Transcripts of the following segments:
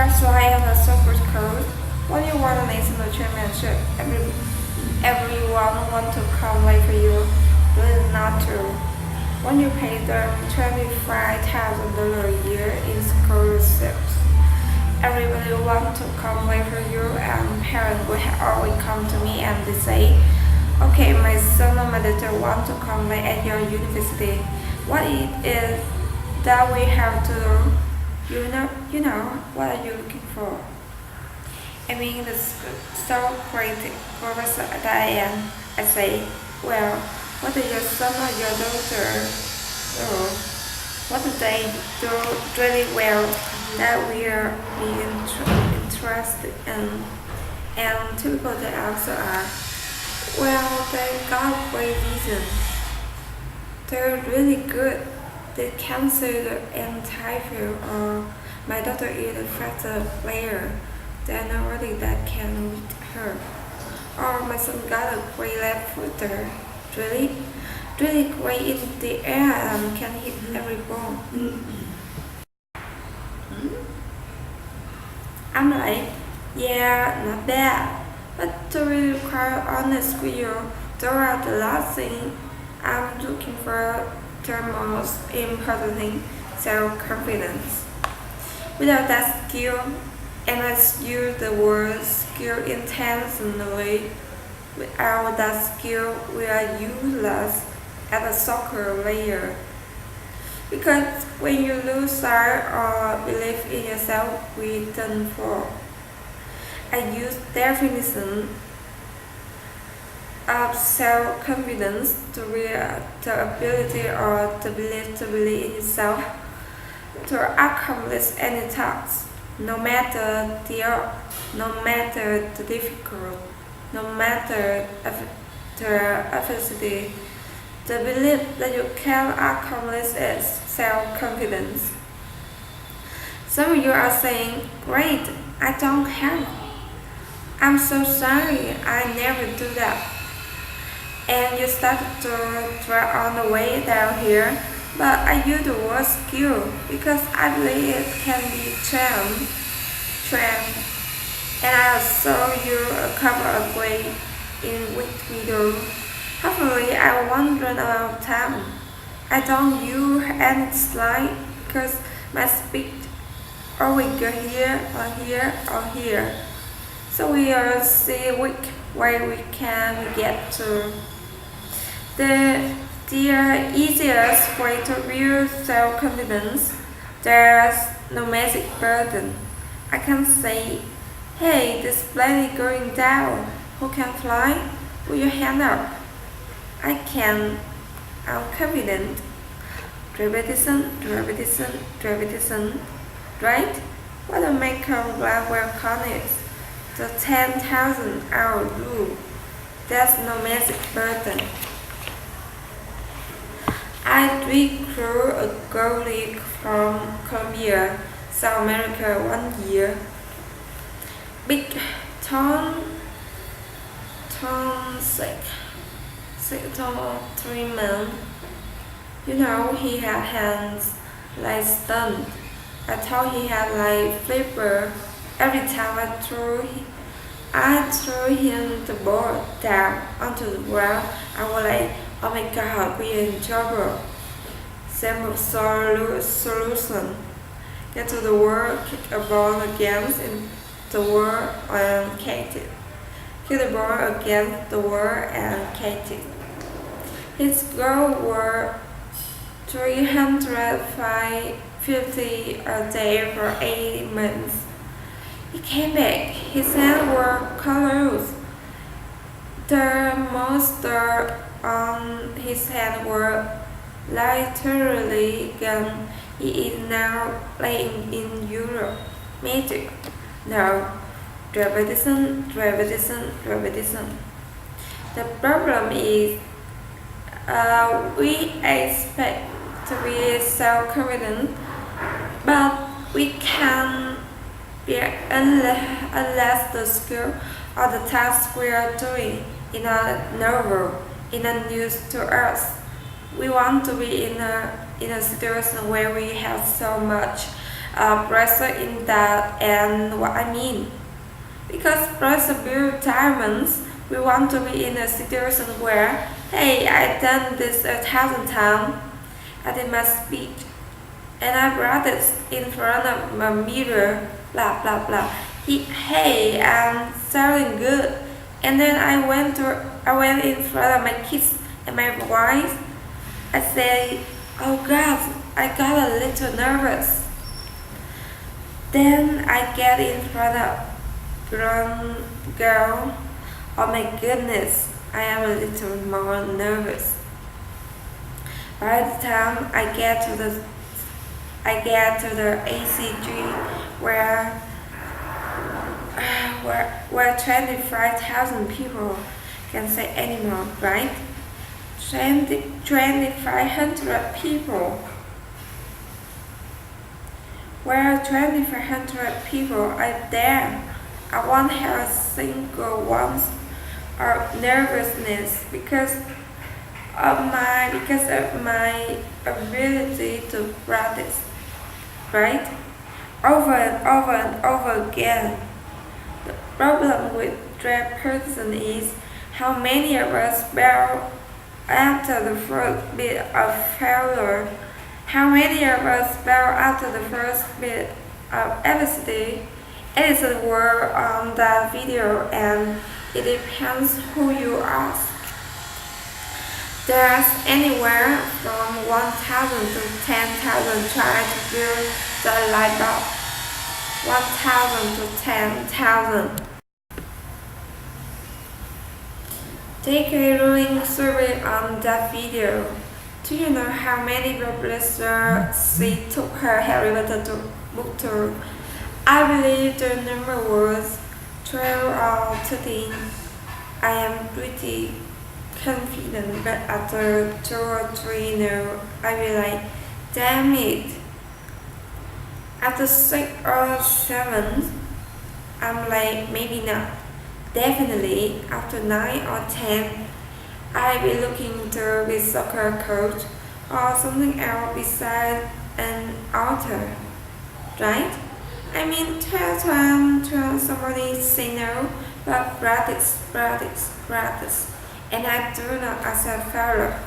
fly on a super coast. When you won a national championship, everyone want to come like you. Really not true. When you pay them $25,000 a year in scholarships, everybody want to come like you, and parents will always come to me and they say, okay, my son or my daughter want to come like at your university. What it is that we have to do? You know, what are you looking for? I mean, the so great professor that I am. I say, well, what is your son or your daughter do? What do they do really well that we are interested in? And typical the answer are, well, they got great vision. They're really good. They cancel the entire field, or my daughter is a faster player. There's nobody that can beat her. Or my son got a great left footer. Really? Really great in the air and can hit every ball. I'm like, yeah, not bad. But to be quite honest with you, those are the last thing I'm looking for, the most important thing, self-confidence. Without that skill, and I use the word skill intentionally, without that skill, we are useless as a soccer player. Because when you lose sight or believe in yourself, we turn fall. I use definition of self-confidence to the ability or the belief to believe in yourself to accomplish any task, no matter no matter the difficult, no matter the adversity. The belief that you can accomplish is self-confidence. Some of you are saying, great, I don't have. I'm so sorry, I never do that. And you started to try on the way down here, but I use the word skill because I believe it can be trained. And I'll show you a couple of ways in which we do. Hopefully I won't run out of time. I don't use any slide because my speech always go here or here or here. So we'll see which way we can get to. The easiest way to build self-confidence, there's no magic button. I can say, hey, this plane is going down. Who can fly? Put your hand up. I can. I'm confident. Repetition. Right? What the Malcolm Gladwell calls it? The 10,000 hour rule. There's no magic button. I recruited a girl league from Colombia, South America 1 year. Big, sick, tall, 3 men. You know, he had hands like stunned. I thought he had like flipper. Every time I threw him the ball down onto the ground, I was like, oh my god, we're in trouble. Simple solution. Get to the wall, kick a ball against the wall and catch it. Kick the ball against the wall and catch it. His goal was 350 a day for 8 months. He came back. His hands were closed. The monster on his hand were literally gone. He is now playing in Europe. Magic. No. Repetition. The problem is we expect to be self-confident, but we can't be unless the skill or the task we are doing in a novel, in a news to us. We want to be in a situation where we have so much pressure in that and what I mean. Because pressure builds diamonds, we want to be in a situation where, hey, I done this 1,000 times, I did my speech, and I brought it in front of my mirror, blah blah blah. Hey, I'm sounding good. And then I went in front of my kids and my wife. I say, oh God, I got a little nervous. Then I get in front of grown girl. Oh my goodness, I am a little more nervous. By the time I get to the ACG where 25,000 people can say anymore, right? 2,500 people. Where 2,500 people are there, I won't have a single one of nervousness because of my ability to practice, right? Over and over and over again. The problem with that person is how many of us fail after the first bit of failure. How many of us fail after the first bit of adversity? Edison were on that video, and it depends who you ask. There's anywhere from 1,000 to 10,000 trying to build the light bulb. 1,000 to 10,000. Take a rolling survey on that video. Do you know how many publishers she took her Harry Potter book tour? I believe the number was 12 or 13. I am pretty confident, but after 2 or 3 no, I will like, damn it. After 6 or 7, I'm like, maybe not. Definitely after 9 or 10, I'll be looking to be soccer coach or something else besides an author, right? I mean, 12 times somebody say no, but practice, and I do not accept failure.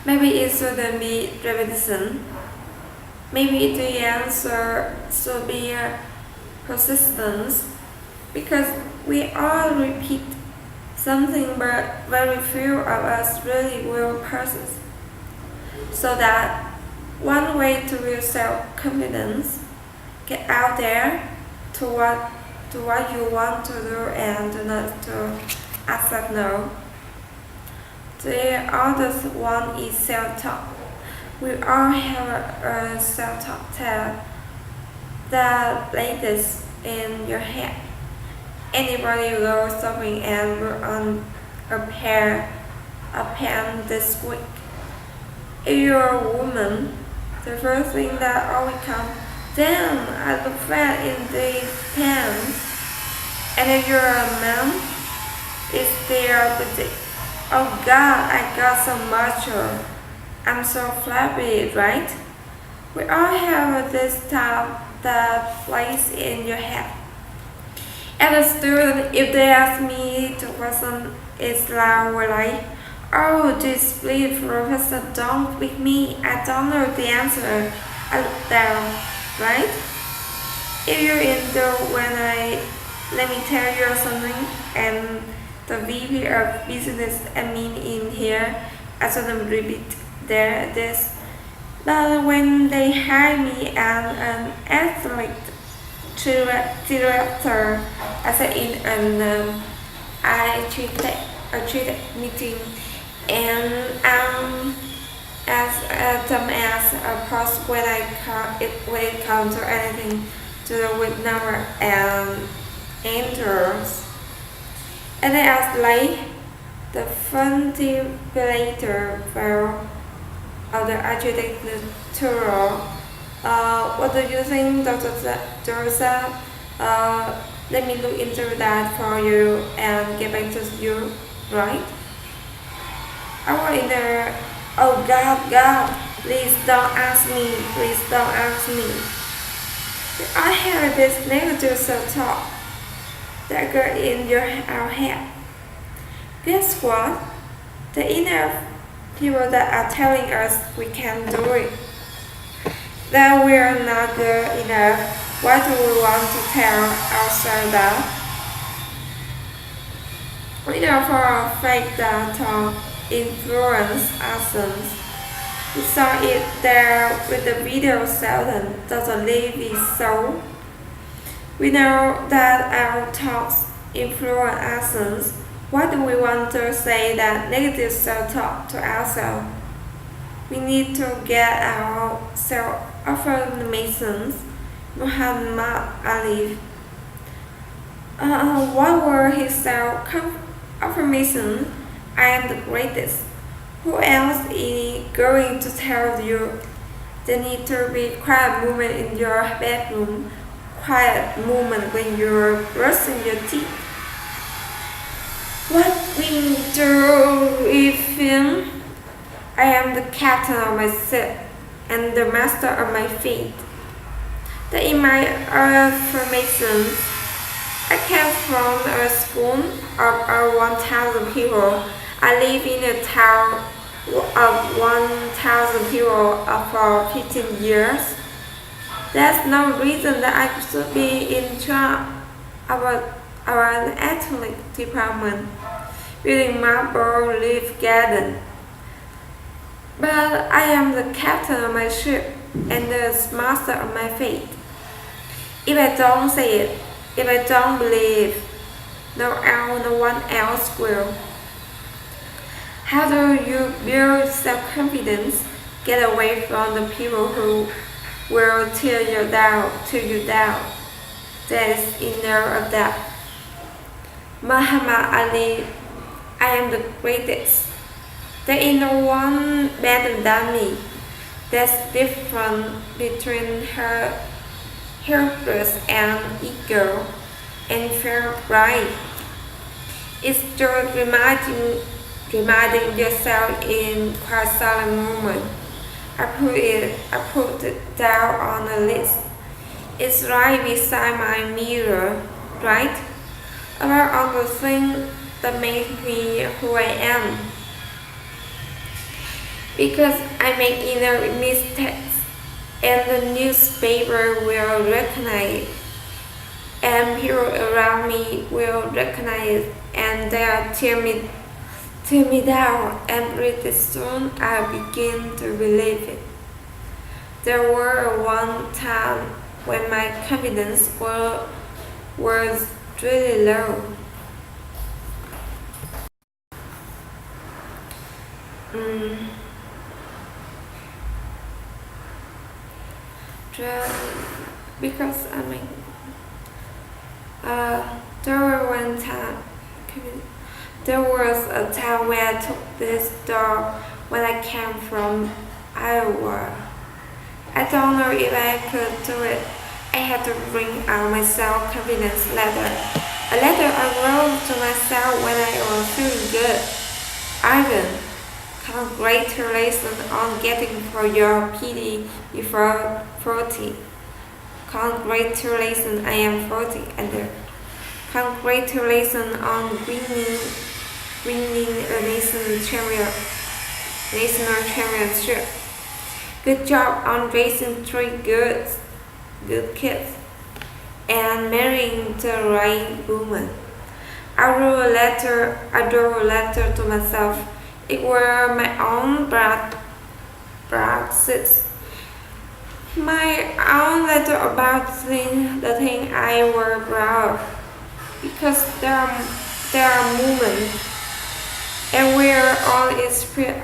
Maybe it shouldn't be repetition. Maybe the answer should be persistence, because we all repeat something, but very few of us really will persist. So that one way to build self-confidence, get out there to what you want to do and do not to accept no. The other one is self-talk. We all have a self-talk tab that plays in your head. Anybody go shopping and put on a pant this week? If you're a woman, the first thing that always comes, damn, I look fat in these pants. And if you're a man, it's the opposite. Oh God, I got so macho. I'm so flabby, right? We all have this type that plays in your head. As a student, if they ask me the question, it's like, oh, this please, professor, don't pick me. I don't know the answer. I look down, right? If you're into let me tell you something, and the VP of business admin in here, I shouldn't repeat this. But when they hire me as an athlete director, as in an I treated meeting, and as dumbass approach when it comes to anything to do with number and enters. And I asked like the funtilator file of the architectural. What do you think, Dr. Dorsa? Let me look into that for you and get back to you, right? I was in there, oh God, Please don't ask me. Please don't ask me. I have this negative self-talk that got in our head. Guess what? The inner people that are telling us we can't do it, that we are not good enough. Why do we want to tell ourselves that? We know for a fact that talk influence actions. We saw it there with the video Sheldon doesn't leave his soul. We know that our thoughts influence actions. Why do we want to say that negative self-talk to ourselves? We need to get our self-affirmations. Muhammad Ali. What were his self-affirmations? I am the greatest. Who else is going to tell you? There need to be quiet moment in your bedroom, quiet moment when you're brushing your teeth. What we do if I am the captain of my ship and the master of my fate? That in my affirmations, I came from a school of 1,000 people. I live in a town of 1,000 people for 15 years. There's no reason that I should be in charge of our athletic department, building marble leaf garden. But I am the captain of my ship and the master of my fate. If I don't say it, if I don't believe, no one else will. How do you build self-confidence? Get away from the people who will tear you down. That is inner of that. Muhammad Ali, I am the greatest. There is no one better than me. There's difference between her helpless and eager and fair bright. It's just reminding yourself in quite silent moment. I put it down on a list. It's right beside my mirror, right? About all the things that make me who I am. Because I make inner mistakes, and the newspaper will recognize, and people around me will recognize, and they'll tear me down, and pretty soon I begin to believe it. There were one time when my confidence was really low. Because there was a time when I took this dog when I came from Iowa. I don't know if I could do it. I had to bring out my self-confidence letter. A letter I wrote to myself when I was feeling good. Ivan, congratulations on getting for your PD before 40. Congratulations, I am 40, and congratulations on winning a national championship. Good job on raising 3 good kids and marrying the right woman. I wrote a letter to myself. It were my own practice. My own letter about the thing I were proud of. Because there are moments and we all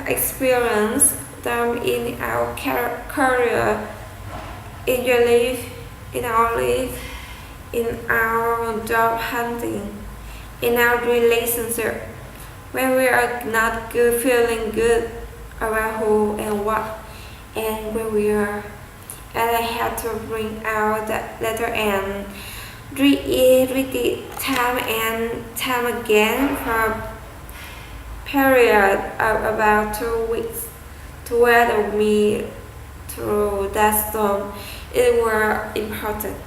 experience them in our career, in your life, in our life, in our job hunting, in our relationship, when we are not good, feeling good about who and what, and where we are. And I had to bring out that letter and read it time and time again for a period of about 2 weeks. to weather me through that storm. It were important.